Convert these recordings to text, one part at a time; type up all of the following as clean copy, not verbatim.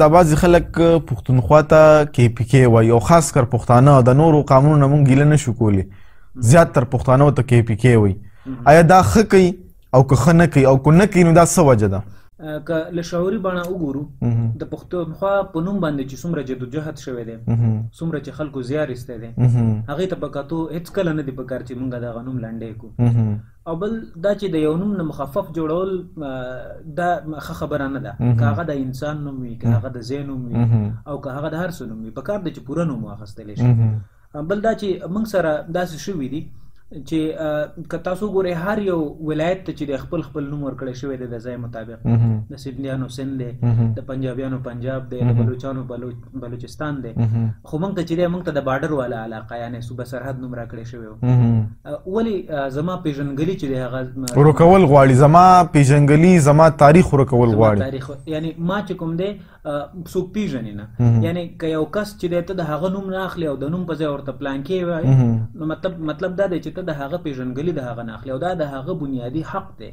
دا بعضې خلک پښتونخوا ته KPK وایي او خاص کر پښتانه د نورو قامونو نه موږ ګیله نشو کولی زیاتر پښتانه ورته KPK وایي آیا دا ښه کوي او که ښه نه کوي او که نه کوي نو دا څه وجه ده که له شعوري بڼه وګورو د پښتونخوا په نوم باندې چې څومره جدوجهد شوی دی څومره چې خلکو زیار ایستی دی هغې ته په کتو هېڅکله نه دي پکار چې موږ دغه نوم لنډی کړو او بل دا چې د یو نوم نه مخفف جوړول دا ښه خبره نه ده که هغه د انسان نوم وي که هغه د ځای نوم وي او که هغه د هر څه نوم وي پکار دی چې پوره نوم واخیستلی شي بل دا چې موږ سره داسې شوي دي چې که تاسو ګورئ هر یو ولایت ته چې د خپل خپل نوم ورکړی شوی دی د ځای مطابق د سندیانو سند دی د پنجابیانو پنجاب دی د بلوچانو بلوچستان دی خو موږ ته چې دی موږ ته د بارډر والا علاقه یعنې صوبه سرحد نوم راکړی شوی و ولې زما پیژنګلي چې دی هغه ورکول غواړي زما پیژنګلي زما تاریخ ورکول غواړي یعنې ما چې کوم دی څوک پیژنې نه یعنې که یو کس چې دی ته د هغه نوم نه اخلي او د نوم په ځای ورته پلانکې وایي نو مطلب دا دی چې ته د هغه پیژنګلي د هغه نه اخلي او دا د هغه بنیادي حق دی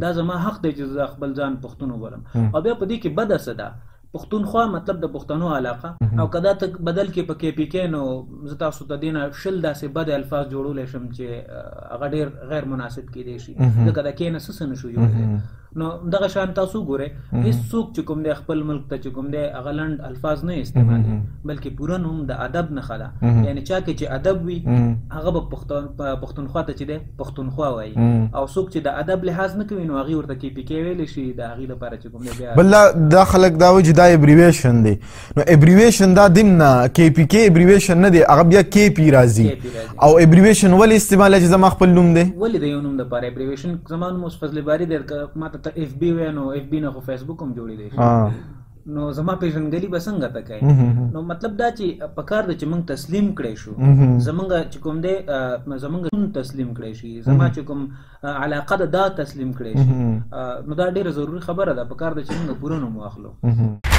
دا زما حق دی چې زه خپل ځان پښتون وبولم او بیا په دې کې بده څه ده پښتونخوا مطلب د پښتنو علاقه او که دا ته بدل کې په KPK نو زه تاسو ته دې نه شل داسې بد الفاظ جوړولی شم چې هغه ډېر غیر مناسب کیدی شي ځکه د کې نه څه نشو جوړولی نو دغه شان تاسو ګورئ هېڅوک چې کوم دی خپل ملک ته چې کوم دی هغه لنډ الفاظ نه استعمالوي بلکې پوره نوم د ادب نښه ده یعنې چا کې چې ادب وي هغه به پښتونخوا ته چې دی پښتونخوا وایي او څوک چې د ادب لحاظ نه کوي نو هغې ورته KPK ویلی شي د هغې لپاره چې کوم دی بیا بل دا خلک دا وایي چې دا ابریویشن دی نو ابریویشن دا دیم نه KPK ابریویشن نه دی هغه بیا KP راځي او ابریویشن ولې استعمالوي چې زما خپل نوم دی ولې د یو نوم دپاره ابریویشن زما نوم اوس فضل باري دی که ما ته FB وی نو FB نه خو فیسبوک هم جوړېدی شي نو زما پیژنګلي به څنګه ته کوي نو مطلب دا چې پکار ده چې موږ تسلیم کړی شو زمونږ چې کوم دی زمونږ تسلیم کړی شي زما چې کوم علاقه ده دا تسلیم کړی شي نو دا ډېره ضروري خبره ده پکار ده چې موږ پوره نوم واخلو